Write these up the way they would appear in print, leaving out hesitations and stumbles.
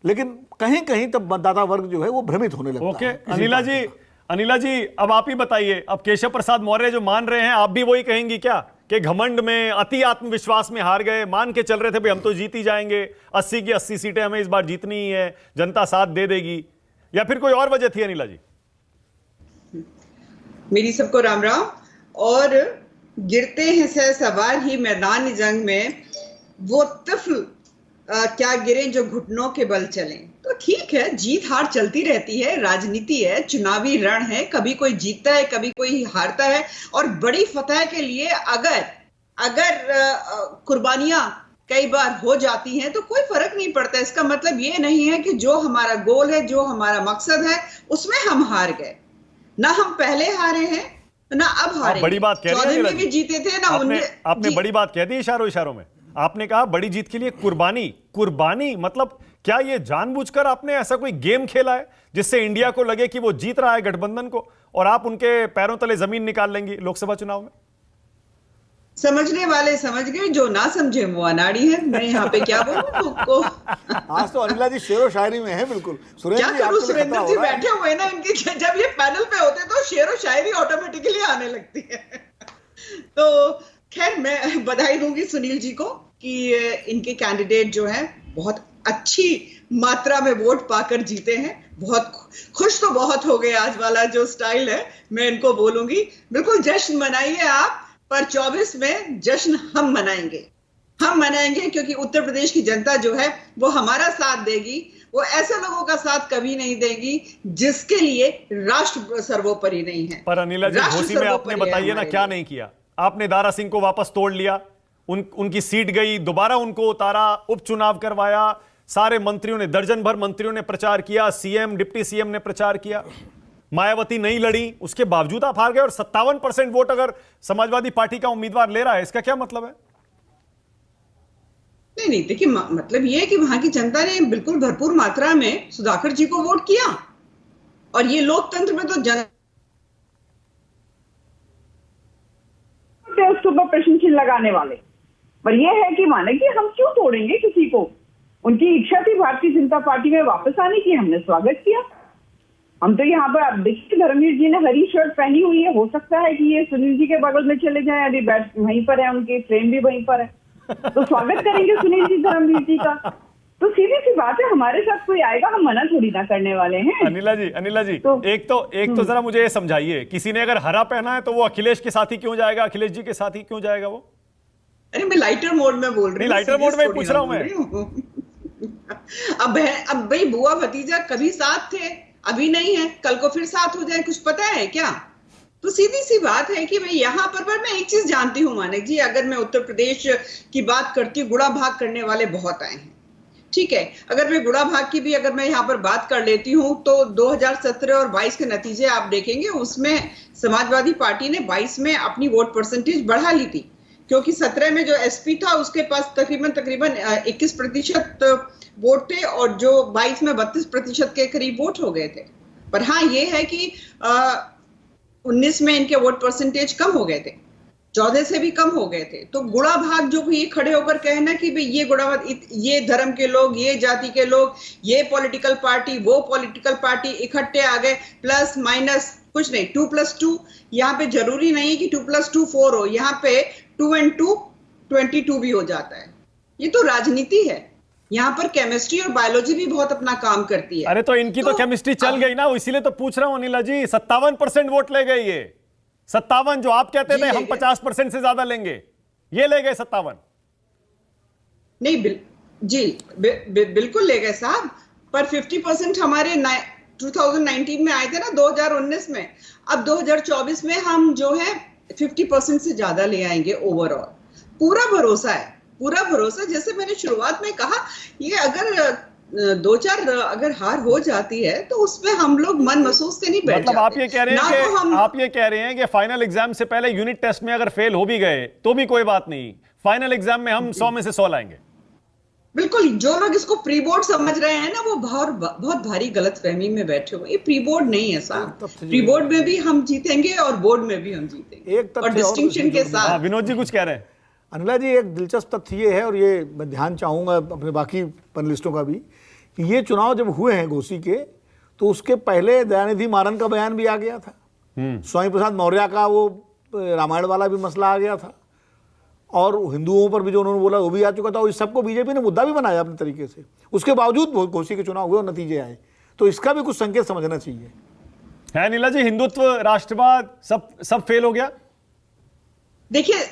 लेकिन कहीं कहीं तब मतदाता वर्ग जो है वो भ्रमित होने लगता ओके, है। अनिला जी अब आप ही बताइए, अब केशव प्रसाद मौर्य जो मान रहे हैं, आप भी वही कहेंगी क्या कि घमंड में, अति आत्मविश्वास में हार गए, मान के चल रहे थे भाई हम तो जीत ही जाएंगे, 80 की 80 सीटें हमें इस बार जीतनी ही है, जनता साथ दे देगी, या फिर कोई और वजह थी अनिला जी? मेरी सबको राम राम। और गिरते हैं सवार ही मैदान जंग में, वो तिफल क्या गिरे जो घुटनों के बल चले। तो ठीक है, जीत हार चलती रहती है, राजनीति है, चुनावी रण है, कभी कोई जीतता है कभी कोई हारता है। और बड़ी फतह के लिए अगर कुर्बानियां कई बार हो जाती हैं तो कोई फर्क नहीं पड़ता। इसका मतलब ये नहीं है कि जो हमारा गोल है, जो हमारा मकसद है, उसमें हम हार गए। ना हम पहले हारे हैं ना अब हारे। बड़ी बात कह रही है, में भी जीते थे ना। आपने बड़ी बात कह दी इशारों में। आपने कहा बड़ी जीत के लिए कुर्बानी मतलब क्या ये जानबूझकर आपने ऐसा कोई गेम खेला है जिससे इंडिया को लगे कि वो जीत रहा है गठबंधन को, और आप उनके पैरों तले जमीन निकाल लेंगी लोकसभा चुनाव में? समझने वाले समझ गए, जो ना समझे वो अनाड़ी है। मैं यहाँ पे क्या बोलूं तुमको। आज तो अनिला जी शेरो शायरी में है बिल्कुल। क्या करूं, सुरेंद्र जी बैठे हुए ना, इनकी जब ये पैनल पे होते तो शेरो शायरी ऑटोमेटिकली आने लगती है। तो खैर, मैं बधाई दूंगी सुनील जी को कि इनके कैंडिडेट जो है बहुत अच्छी मात्रा में वोट पाकर जीते हैं। बहुत खुश तो बहुत हो गए। आज वाला जो स्टाइल है, मैं इनको बोलूंगी बिल्कुल जश्न मनाइए आप, पर 24 में जश्न हम मनाएंगे क्योंकि उत्तर प्रदेश की जनता जो है वो हमारा साथ देगी। वो ऐसे लोगों का साथ कभी नहीं देगी जिसके लिए राष्ट्र सर्वोपरि नहीं है। पर अनिला जी, घोसी में आपने बताइए ना क्या नहीं किया। आपने दारा सिंह को वापस तोड़ लिया, उनकी सीट गई, दोबारा उनको उतारा, उपचुनाव करवाया, सारे मंत्रियों ने, दर्जन भर मंत्रियों ने प्रचार किया, सीएम डिप्टी सीएम ने प्रचार किया, मायावती नहीं लड़ी, उसके बावजूद आप हार गए। और 57% वोट अगर समाजवादी पार्टी का उम्मीदवार ले रहा है, इसका क्या मतलब है? नहीं, देखिए मतलब ये है कि वहां की जनता ने बिल्कुल भरपूर मात्रा में सुधाकर जी को वोट किया। और ये लोकतंत्र में तो उसके ऊपर प्रश्न चिन्ह लगाने वाले, पर यह है कि माने कि हम क्यों तोड़ेंगे किसी को। उनकी इच्छा थी भारतीय जनता पार्टी में वापस आने की, हमने स्वागत किया। हम तो यहाँ पर, आप देखिए धर्मवीर जी ने हरी शर्ट पहनी हुई है, हो सकता है कि ये सुनील जी के बगल में चले जाएं, अभी बैठ वहीं पर है, उनके फ्रेम भी वहीं पर है, तो स्वागत करेंगे सुनील जी धर्मवीर जी का। तो सीधी सी बात है, हमारे साथ कोई आएगा, हम मना थोड़ी ना करने वाले हैं। अनिला जी एक तो जरा मुझे ये समझाइए, किसी ने अगर हरा पहना है तो वो अखिलेश के साथ ही क्यों जाएगा, अखिलेश जी के साथ ही क्यों जाएगा वो? अरे मैं लाइटर मोड में बोल रही हूँ, लाइटर मोड में पूछ रहा हूं मैं। अब भाई बुआ भतीजा कभी साथ थे, अभी नहीं है, कल को फिर साथ हो जाए, कुछ पता है क्या? तो सीधी सी बात है कि भाई यहाँ पर मैं एक चीज जानती हूँ मानिक जी, अगर मैं उत्तर प्रदेश की बात करती हूँ, गुड़ा भाग करने वाले बहुत आए हैं, ठीक है। अगर मैं गुड़ा भाग की भी अगर मैं यहाँ पर बात कर लेती हूँ तो 2017 और 22 के नतीजे आप देखेंगे, उसमें समाजवादी पार्टी ने 22 में अपनी वोट परसेंटेज बढ़ा ली थी, क्योंकि 17 में जो एसपी था उसके पास तकरीबन 21% वोट थे और जो 22 में 32% के करीब वोट हो गए थे। पर हाँ, ये है कि 19 में इनके वोट परसेंटेज कम हो गए थे, 14 से भी कम हो गए थे। तो गुड़ा भाग जो ये खड़े होकर कहना कि भाई ये गुड़ा, ये धर्म के लोग, ये जाति के लोग, ये पॉलिटिकल पार्टी, वो पॉलिटिकल पार्टी इकट्ठे आ गए, प्लस माइनस कुछ नहीं, 2+2, यहाँ पे जरूरी नहीं कि 2+2 4 हो, यहाँ पे 2 and 2 22 भी हो जाता है। ये तो राजनीति है, यहाँ पर केमिस्ट्री और बायोलॉजी भी बहुत अपना काम करती है। अरे तो इनकी तो केमिस्ट्री चल गई ना, इसीलिए तो पूछ रहा हूं अनिला जी। 57% वोट ले गए, ये 57 जो आप कहते थे हम 50% से ज्यादा लेंगे, ये ले गए 57। नहीं बिल्कुल ले गए साहब, पर 50% हमारे 2019 में आए थे ना, 2019 में। अब 2024 में हम जो है 50% से ज्यादा ले आएंगे ओवरऑल, पूरा भरोसा है, पूरा भरोसा। जैसे मैंने शुरुआत में कहा, ये अगर 2-4 अगर हार हो जाती है तो उसमें हम लोग मन महसूस से नहीं बैठ मतलब जाते। आप ये कह रहे हैं कि फाइनल एग्जाम से पहले यूनिट टेस्ट में अगर फेल हो भी गए तो भी कोई बात नहीं, फाइनल एग्जाम में हम 100 में से 100 लाएंगे। बिल्कुल, जो लोग इसको प्री बोर्ड समझ रहे हैं ना, वो बहुत भारी गलतफहमी में बैठे हुए। ये प्री बोर्ड नहीं है साहब, प्री बोर्ड में भी हम जीतेंगे और बोर्ड में भी हम जीतेंगे, और डिस्टिंक्शन के साथ। विनोद जी कुछ कह रहे हैं। अनिला जी, एक दिलचस्प तथ्य ये है, और ये मैं ध्यान चाहूंगा अपने बाकी पैनलिस्टों का भी, कि ये चुनाव जब हुए हैं घोसी के, तो उसके पहले दयानिधि मारन का बयान भी आ गया था, स्वामी प्रसाद मौर्य का वो रामायण वाला भी मसला आ गया था, और हिंदुओं पर भी जो उन्होंने बोला वो भी आ चुका था, और इस सबको बीजेपी ने मुद्दा भी बनाया अपने तरीके से। उसके बावजूद घोसी के चुनाव हुए और नतीजे आए, तो इसका भी कुछ संकेत समझना चाहिए। है नीला जी, हिंदुत्व, राष्ट्रवाद सब फेल हो गया। देखिए,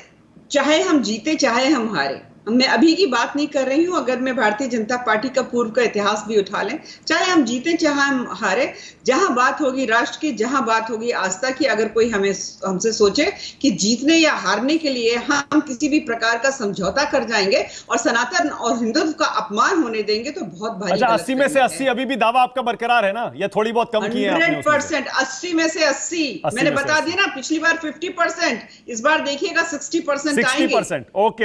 चाहे हम जीते चाहे हम हारे, मैं अभी की बात नहीं कर रही हूं, अगर मैं भारतीय जनता पार्टी का पूर्व का इतिहास भी उठा लें, चाहे हम जीते चाहे हम हारे, जहां बात होगी राष्ट्र की, जहां बात होगी आस्था की, अगर कोई हमसे सोचे कि जीतने या हारने के लिए हम किसी भी प्रकार का समझौता कर जाएंगे और सनातन और हिंदुत्व का अपमान होने देंगे, तो बहुत भारी। अच्छा, 80 में से 80 अभी भी दावा आपका बरकरार है ना, या थोड़ी बहुत कम की है आपने? 100%, 80 में से 80 मैंने बता दिया ना, पिछली बार 50%, इस बार देखिएगा 60% आएंगे। 60%, ओके।